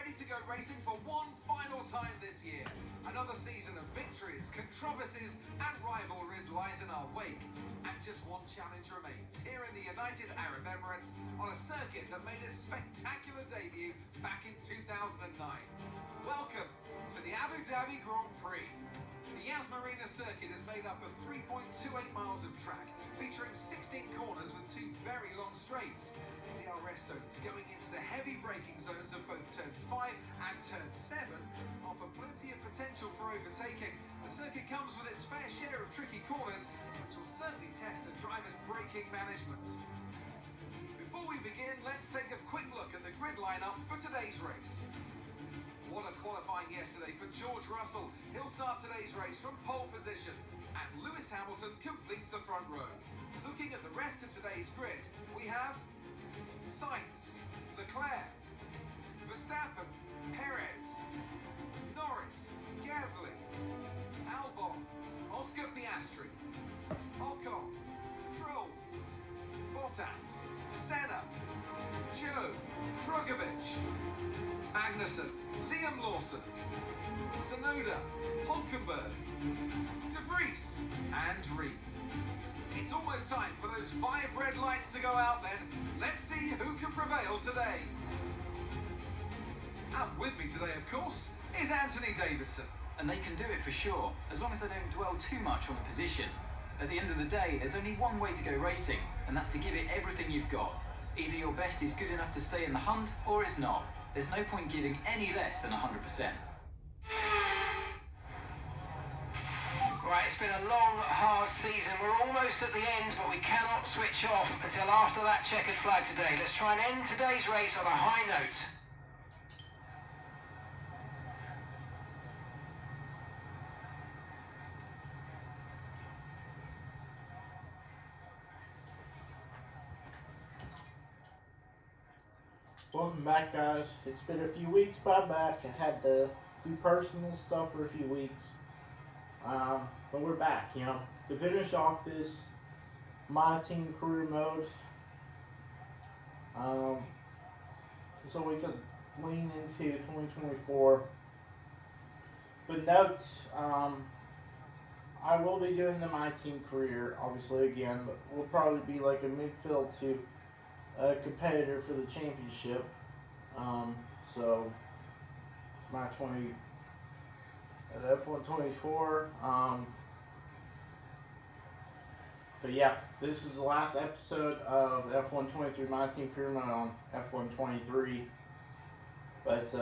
ready to go racing for one final time this year. Another season of victories, controversies and rivalries lies in our wake. And just one challenge remains, here in the United Arab Emirates, on a circuit that made its spectacular debut back in 2009. Welcome to the Abu Dhabi Grand Prix. The Yas Marina circuit is made up of 3.28 miles of track, featuring 16 corners with 2 very long straights. DRS zones going into the heavy braking zones of both turn 5 and turn 7 offer plenty of potential for overtaking. The circuit comes with its fair share of tricky corners, which will certainly test a driver's braking management. Before we begin, let's take a quick look at the grid lineup for today's race. What a qualifying yesterday for George Russell. He'll start today's race from pole position, and Lewis Hamilton completes the front row. Looking at the rest of today's grid, we have Sainz, Leclerc, Verstappen, Perez, Norris, Gasly, Albon, Oscar Piastri, Ocon, Stroll, Bottas, Senna, Joe, Drogovic, Magnussen, Liam Lawson, Tsunoda, Hulkenberg, De Vries and Reed. It's almost time for those 5 red lights to go out then. Let's see who can prevail today. And with me today, of course, is Anthony Davidson. And they can do it for sure, as long as they don't dwell too much on the position. At the end of the day, there's only one way to go racing, and that's to give it everything you've got. Either your best is good enough to stay in the hunt, or it's not. There's no point giving any less than 100%. Right, it's been a long, hard season. We're almost at the end, but we cannot switch off until after that checkered flag today. Let's try and end today's race on a high note. Welcome back, guys. It's been a few weeks, but I'm back. I had to do personal stuff for a few weeks. But we're back, to finish off this My Team career mode. So we can lean into 2024. But note, I will be doing the My Team career, obviously, again, but we'll probably be like a midfield to a competitor for the championship. So my F124. But yeah, this is the last episode of the F123 My Team career mode on F123. But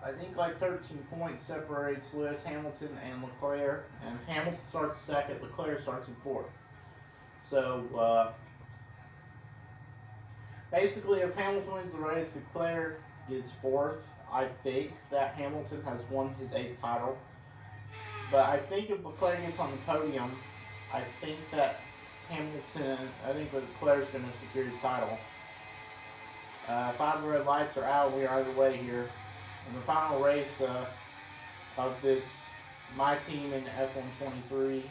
I think like 13 points separates Lewis Hamilton and Leclerc, and Hamilton starts second, Leclerc starts in 4th. So basically, if Hamilton wins the race, Leclerc gets 4th. I think that Hamilton has won his 8th title. But I think if Leclerc gets on the podium, I think that Leclerc's going to secure his title. 5 red lights are out. We are either way here. In the final race of this My Team in F123.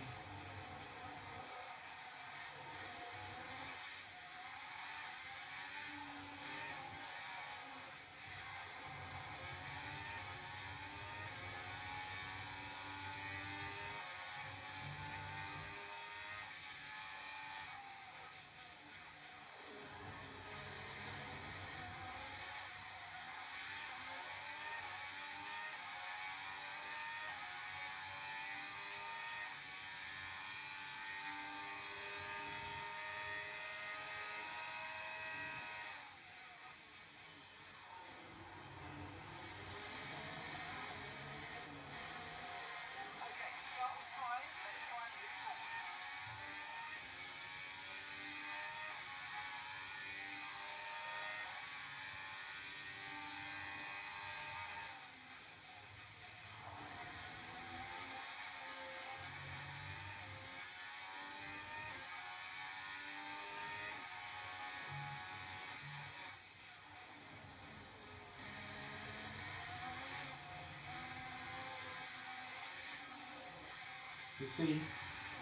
You see,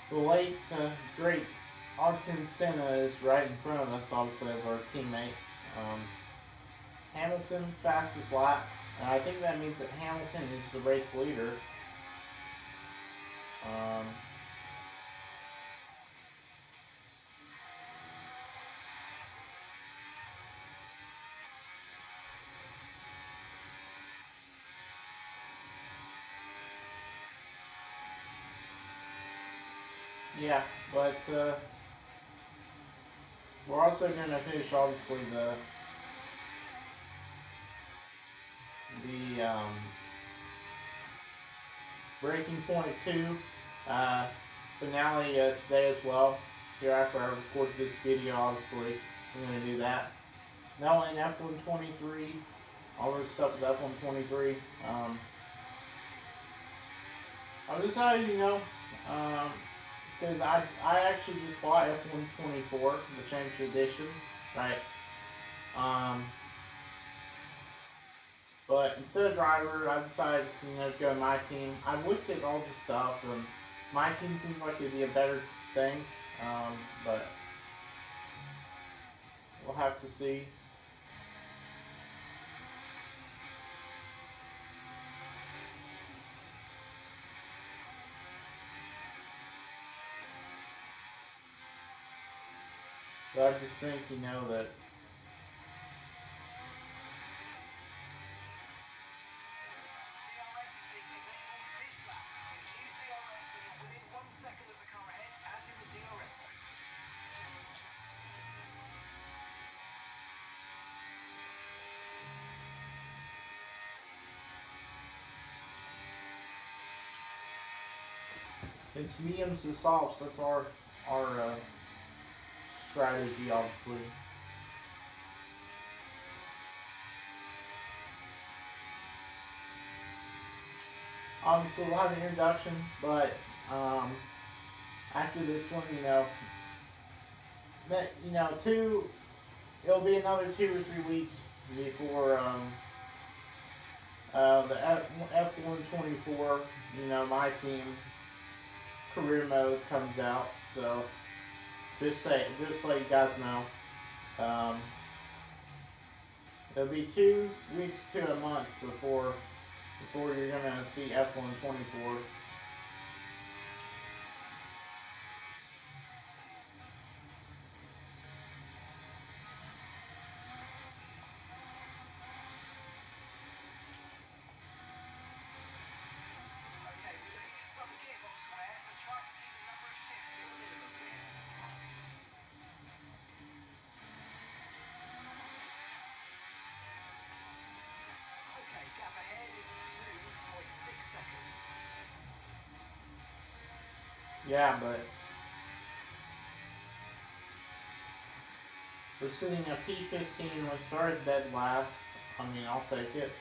the late, great Ayrton Senna is right in front of us, obviously, as our teammate. Hamilton fastest lap, and I think that means that Hamilton is the race leader. Yeah, but we're also going to finish, obviously, the Breaking Point 2 finale today as well. Here after I record this video, obviously, I'm going to do that. Not only in F123, all this stuff with F123. I decided, because I actually just bought F124, the Championship Edition, right? But instead of driver, I decided to go to my team. I've looked at all the stuff, and my team seems like it'd be a better thing, but we'll have to see. But I just think, that it's mediums to softs. That's our strategy, obviously. Obviously, we'll have an introduction, but after this one, it'll be another 2 or 3 weeks before the F124, my team career mode comes out. So just let you guys know, it'll be 2 weeks to a month before you're gonna see F124. Yeah, but we're sitting at P15. We started dead last. I mean, I'll take it.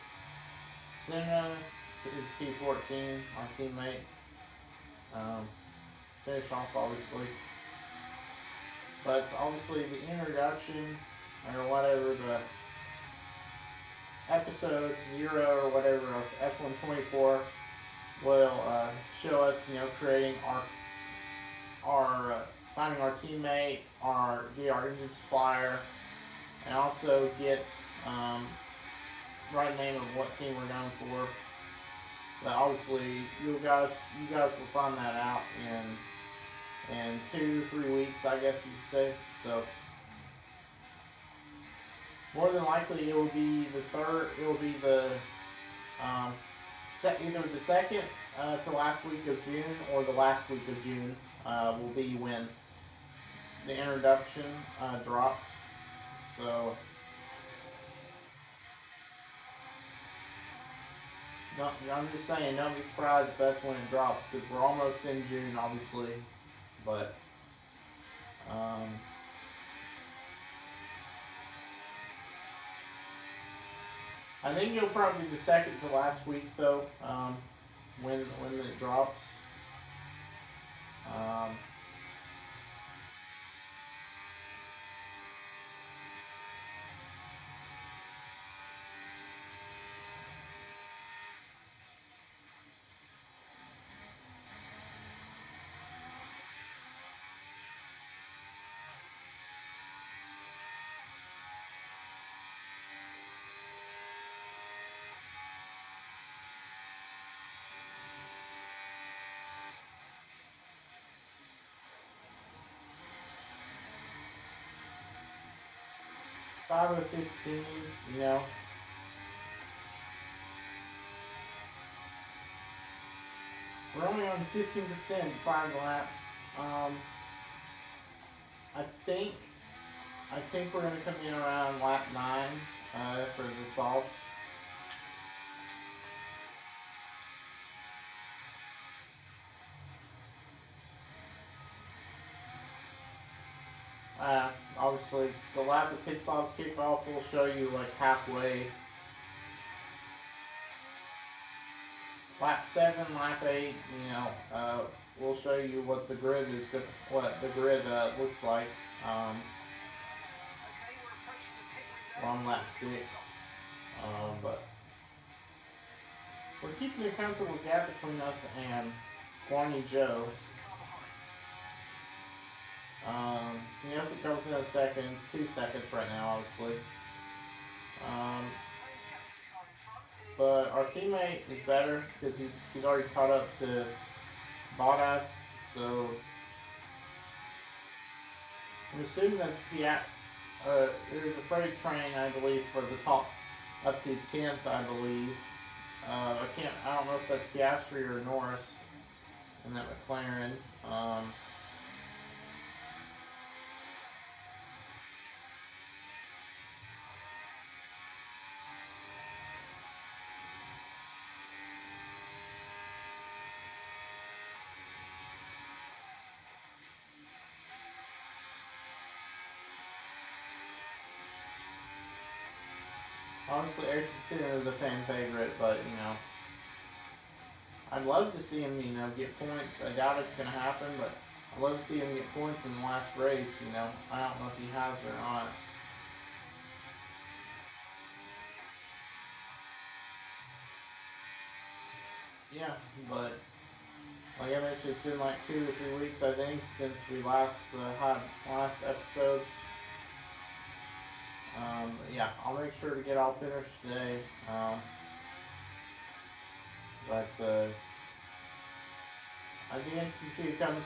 Senna is P14, our teammate. Finish off, obviously. But obviously, the introduction, or whatever, the episode 0 or whatever of F124 will show us, creating our finding our teammate, get our engine supplier, and also get right name of what team we're going for. But obviously, you guys will find that out in 2-3 weeks, I guess you could say. So more than likely, it will be the third. It will be the either the second to last week of June or the last week of June will be when the introduction drops. So no, I'm just saying, don't be surprised if that's when it drops, because we're almost in June, obviously. But I think it'll probably be the second to last week, though, when it drops. 5:15, you know. We're only on 15% 5 laps. I think we're gonna come in around lap 9 for the softs. Obviously, the lap the pit stops kick off will show you like halfway. Lap 7, lap 8, you know, we'll show you what the grid looks like. We're on lap 6, but we're keeping a comfortable gap between us and Guanyu Zhou. He has a couple of seconds, 2 seconds right now, obviously. But our teammate is better because he's already caught up to Bottas, so I'm assuming that's there's a freight train, I believe, for the top up to 10th, I believe. I don't know if that's Piastri or Norris in that McLaren. Obviously, Ayrton Senna is a fan favorite, but, you know, I'd love to see him, you know, get points. I doubt it's going to happen, but I'd love to see him get points in the last race, you know. I don't know if he has or not. Yeah, but like I mentioned, it's been like 2 or 3 weeks, I think, since we last had last episodes. Yeah, I'll make sure to get all finished today. But I think NTC comes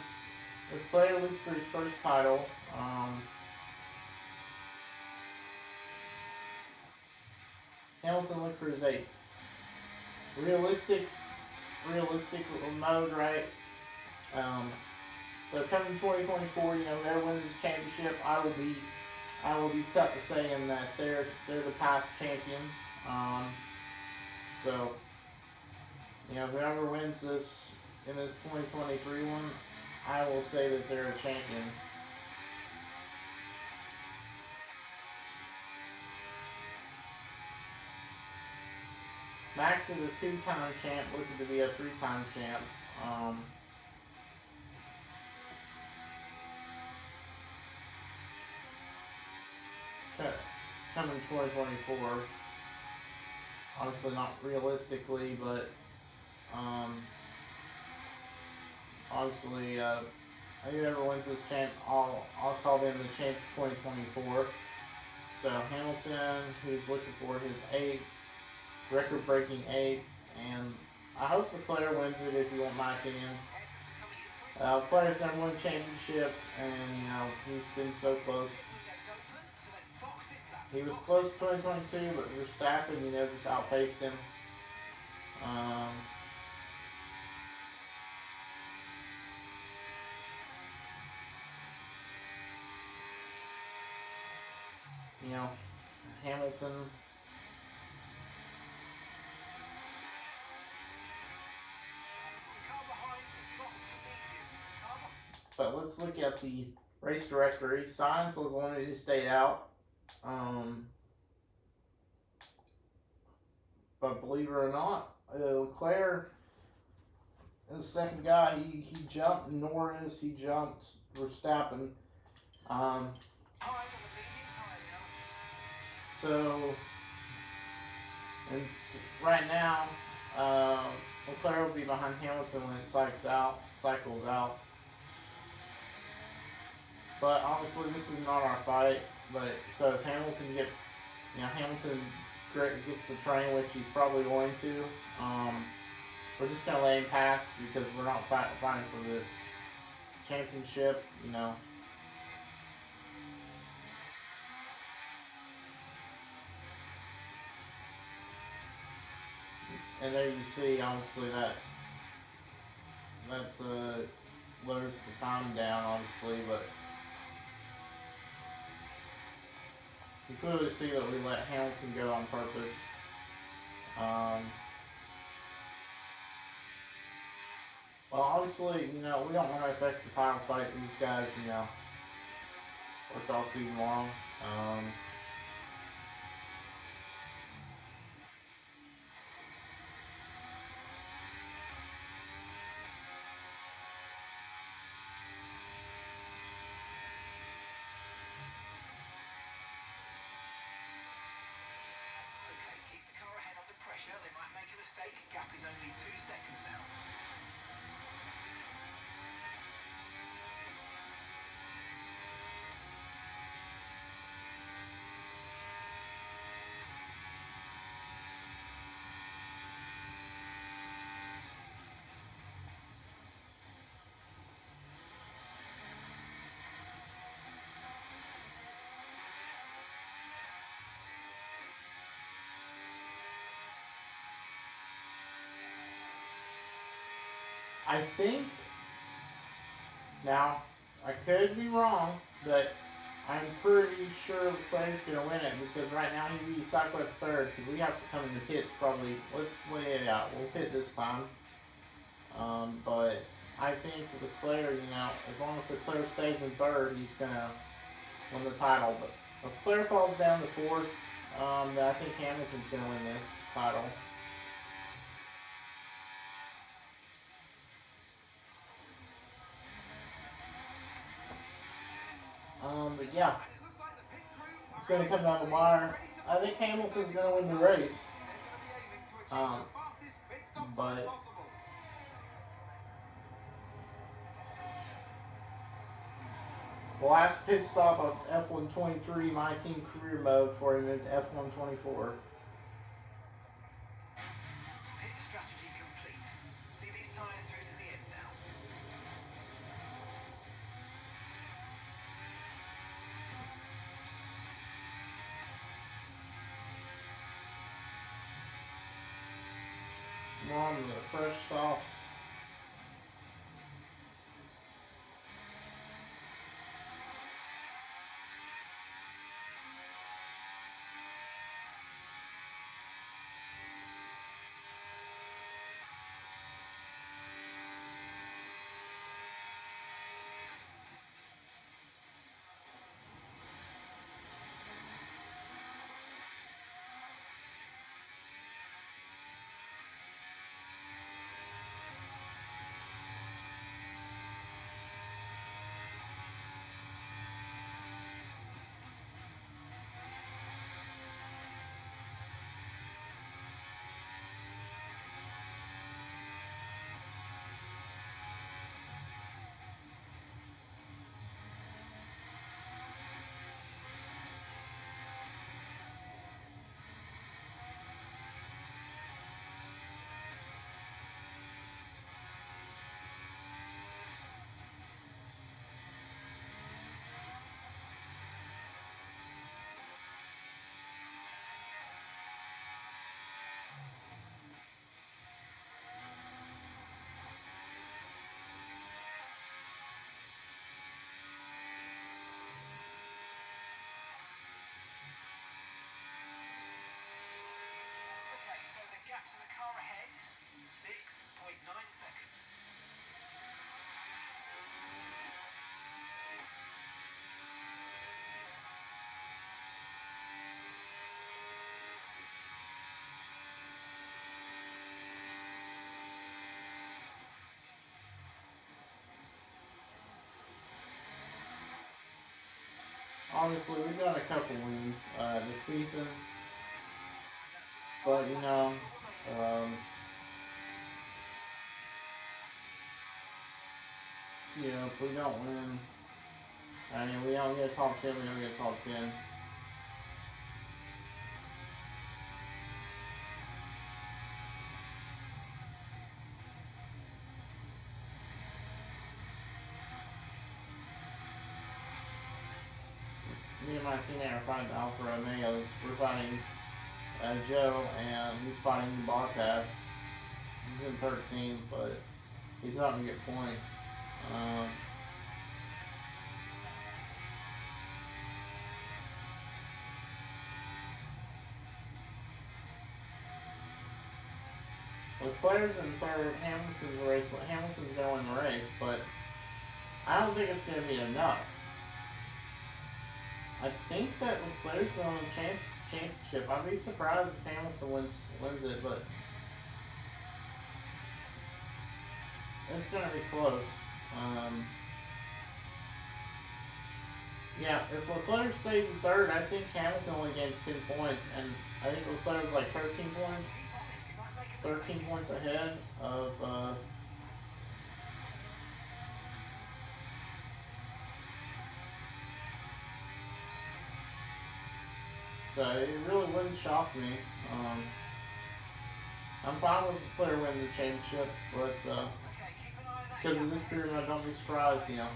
with player league for his first title. Hamilton looked for his 8th. Realistic mode, right? So coming 2024, you know, whoever wins this championship, I will be tough to saying that they're the past champion. So, you know, whoever wins this in this 2023 one, I will say that they're a champion. Max is a 2-time champ, looking to be a 3-time champ. Coming 2024. Obviously not realistically, but obviously, whoever wins this champ, I'll call them the champ 2024. So Hamilton, who's looking for his 8th, record-breaking 8th, and I hope Leclerc wins it, if you want my opinion. Leclerc's never won a championship, and you know he's been so close. He was close to 2022, but Verstappen, you know, just outpaced him. You know, Hamilton. But let's look at the race directory. Sainz was the one who stayed out. But believe it or not, Leclerc is the second guy. He jumped Norris. He jumped Verstappen. So, it's right now, Leclerc will be behind Hamilton when it cycles out. But obviously, this is not our fight. But so if Hamilton Hamilton gets the train, which he's probably going to, we're just gonna let him pass because we're not fighting for the championship, you know. And there you see, obviously, that lowers the time down, obviously, but you clearly see that we let Hamilton go on purpose. Well, obviously, we don't want to affect the title fight. These guys, worked all season long. Keep the car ahead under pressure. They might make a mistake. Gap is only 2 seconds now. I think, now, I could be wrong, but I'm pretty sure Leclerc's going to win it because right now he'd be cycling at third because we have to come in the pits probably. Let's weigh it out. We'll pit this time. But I think Leclerc, as long as Leclerc stays in third, he's going to win the title. But if Leclerc falls down to fourth, then I think Hamilton's going to win this title. But yeah, it's going to come down to the wire. I think Hamilton's going to win the race. But the last pit stop of F1 23, my team career mode, before I moved to F1 24. Pit strategy complete. See these tyres through to the end now. On the fresh softs. Gap to the car ahead, 6.9 seconds. Obviously, we've got a couple wins this season, but if we don't win, we don't get a top 10, we don't get a top 10. Me and my teammate are fighting Alfa Romeos. We're fighting Joe, and he's fighting Bottas. He's in 13th, but he's not going to get points. Leclerc's in third, Hamilton's going to win the race, but I don't think it's going to be enough. I think that Leclerc's going to win the championship. I'd be surprised if Hamilton wins it, but it's going to be close. Yeah, if Leclerc stays in third, I think Hamilton only gains 10 points, and I think Leclerc's like 13 points. 13 points ahead of so it really wouldn't shock me. I'm fine with the player winning the championship, but because of this period, I don't be surprised, you know.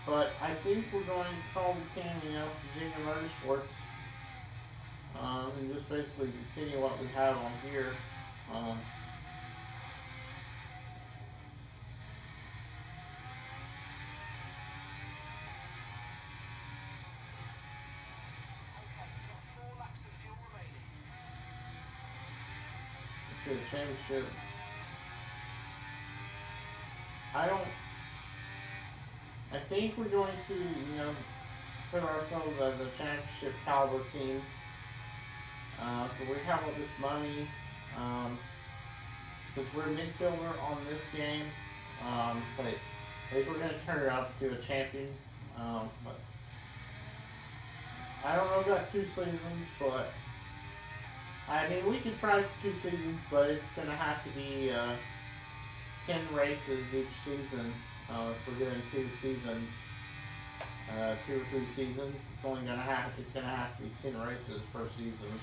But I think we're going to call the team, you know, Virginia Motorsports, and just basically continue what we have on here. The championship. I think we're going to, you know, put ourselves as a championship caliber team. So we have all this money, because we're a midfielder on this game. But I think we're going to turn it up to a champion. But I don't know about 2 seasons, but I mean, we can try for 2 seasons, but it's going to have to be 10 races each season. If we're doing 2 seasons, 2 or 3 seasons, it's going to have to be 10 races per season.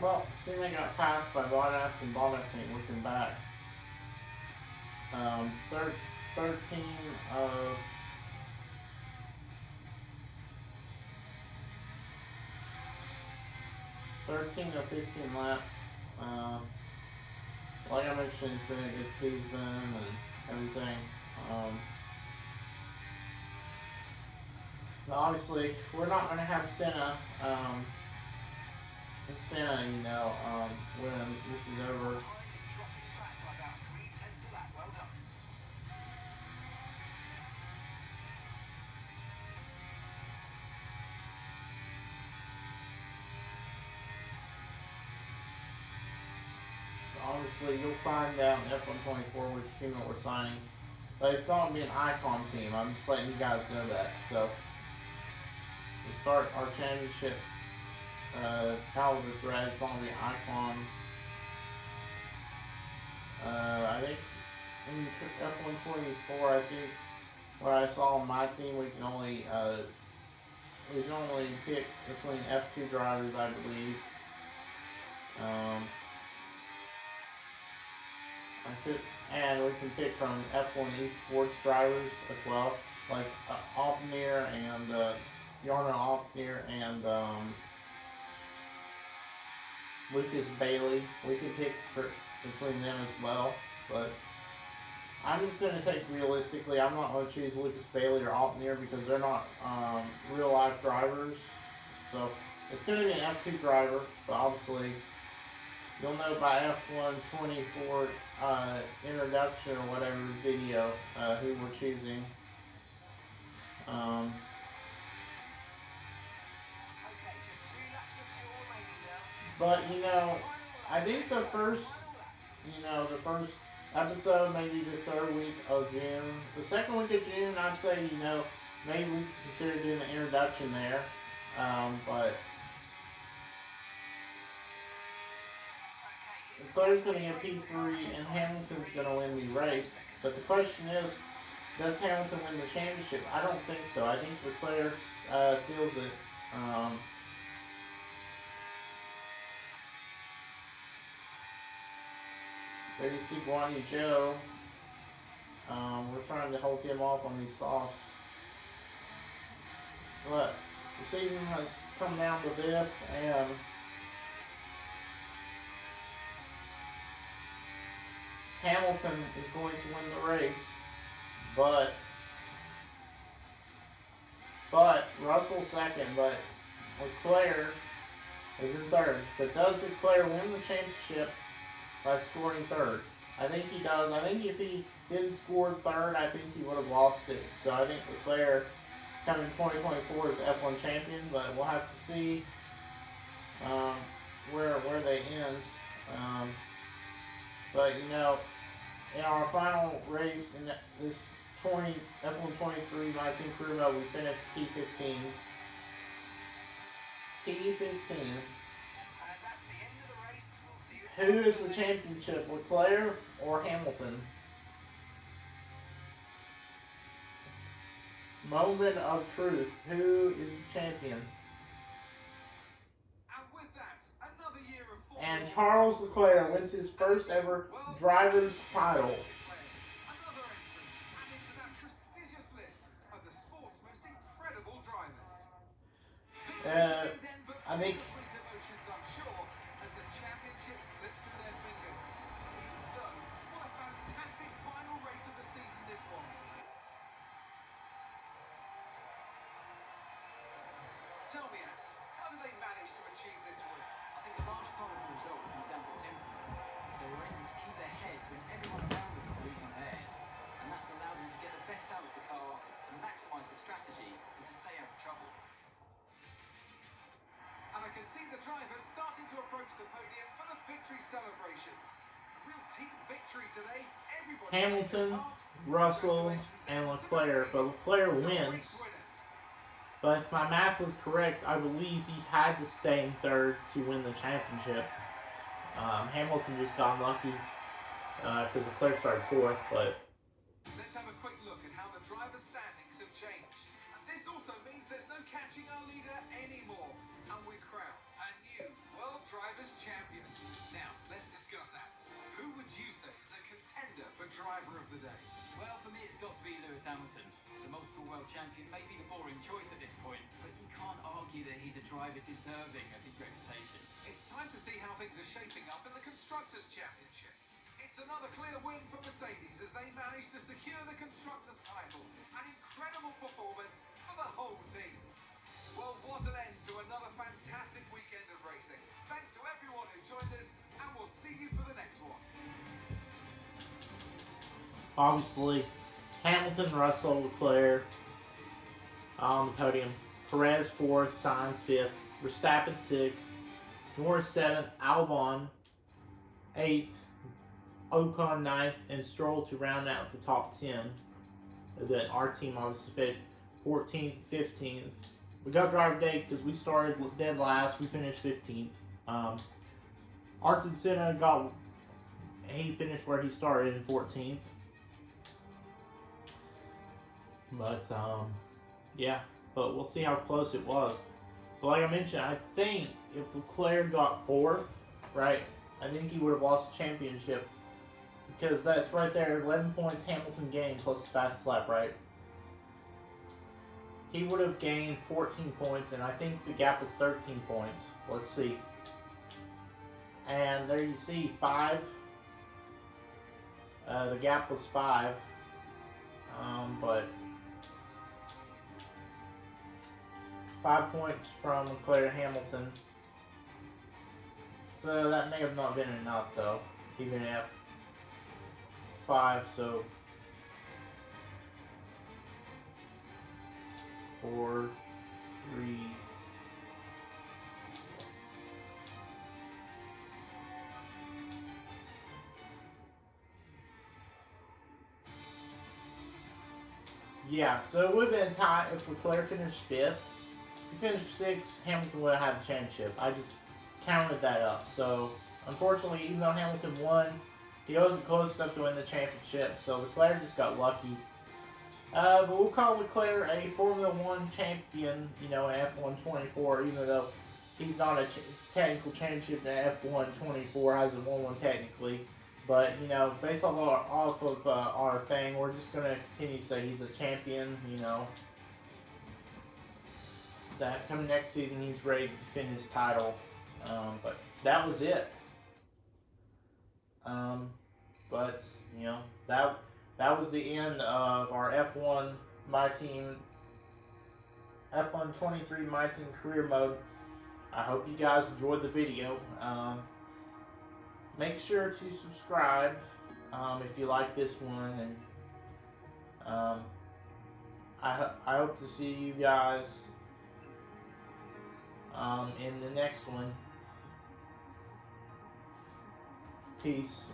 Well, seeing I got passed by Bottas, and Bottas ain't looking back. 13 of 15 laps. Like I mentioned, it's been a good season and everything. Obviously, we're not going to have Senna, you know, when this is over. Obviously, you'll find out in F124 which team that we're signing. But it's not going to be an icon team. I'm just letting you guys know that. So, we start our championship caliber thread. It's going to be icon. I think in F124, I think what I saw on my team, we can only pick between F2 drivers, I believe. And we can pick from F1 eSports drivers as well, like Altmir and Jarno Altmir and Lucas Bailey. We can pick between them as well, but I'm just going to take realistically. I'm not going to choose Lucas Bailey or Altmir because they're not real life drivers. So it's going to be an F2 driver, but obviously you'll know by F124 introduction or whatever video who we're choosing. But you know, I think the first episode, maybe the 3rd week of June. The 2nd week of June, I'd say, you know, maybe we consider doing the introduction there. But Leclerc's going to get P3 and Hamilton's going to win the race. But the question is, does Hamilton win the championship? I don't think so. I think Leclerc seals it. There you see Guanyu Joe. We're trying to hold him off on these softs. But the season has come down to this, and Hamilton is going to win the race, but Russell's second, but Leclerc is in third. But does Leclerc win the championship by scoring third? I think he does. I think if he didn't score third, I think he would have lost it. So I think Leclerc coming 2024 is F1 champion, but we'll have to see where they end. But you know, in our final race in this F1 23 my team career mode, we finished P15. P15. Who is the championship, Leclerc or Hamilton? Moment of truth. Who is the champion? And with that, another year of And Charles Leclerc wins his first ever driver's title. Another entrant added to that prestigious list of the sport's most incredible drivers. I think Sweet emotions, I'm sure, as the championship slips through their fingers. Even so, what a fantastic final race of the season this was. Tell me, Ant, how did they manage to achieve this win? I think a large part of the result comes down to temperament. They were able to keep their heads when everyone around them was losing theirs, and that's allowed them to get the best out of the car, to maximise the strategy, and to stay out of trouble. And I can see the drivers starting to approach the podium for the victory celebrations. A real team victory today. Everybody Hamilton, Russell, and Leclerc. But Leclerc wins. But if my math was correct, I believe he had to stay in third to win the championship. Hamilton just got unlucky because Leclerc started fourth. But let's have a quick look at how the drivers' standings have changed. And this also means there's no catching our leader anymore. And we crown a new World Drivers' Champion. Now, let's discuss that. Who would you say is a contender for Driver of the Day? Well, for me, it's got to be Lewis Hamilton. The multiple world champion may be the boring choice at this point, but you can't argue that he's a driver deserving of his reputation. It's time to see how things are shaping up in the Constructors' Championship. It's another clear win for Mercedes as they manage to secure the Constructors' title. An incredible performance for the whole team. Well, what an end to another fantastic weekend of racing. Thanks to everyone who joined us, and we'll see you for the next one. obviously, Hamilton, Russell, Leclerc on the podium. Perez 4th, Sainz 5th, Verstappen 6th, Norris 7th, Albon 8th, Ocon 9th, and Stroll to round out the top 10. Then our team obviously finished 14th, 15th. We got driver day because we started dead last. We finished 15th. Ayrton Senna he finished where he started in 14th. But yeah, but we'll see how close it was. But like I mentioned, I think if Leclerc got 4th, right, I think he would have lost the championship. Because that's right there, 11 points Hamilton gained plus fast lap, right? He would have gained 14 points, and I think the gap is 13 points. Let's see. And there you see 5. The gap was 5. But 5 points from Leclerc Hamilton. So that may have not been enough, though. Even if 5, so 4, 3. Yeah, so it would have been tight if Leclerc finished 5th. If he finished 6th, Hamilton would have had the championship. I just counted that up. So, unfortunately, even though Hamilton won, he wasn't close enough to win the championship. So, Leclerc just got lucky. But we'll call Leclerc a Formula 1 champion, you know, in F1 24, even though he's not a technical championship in F1 24, hasn't won one technically. But, you know, based off of our thing, we're just going to continue to say he's a champion, you know. That coming next season, he's ready to defend his title. But that was it. But, you know, that was the end of our F1 My Team, F1 23 My Team Career Mode. I hope you guys enjoyed the video. Make sure to subscribe if you like this one, and I hope to see you guys in the next one. Peace.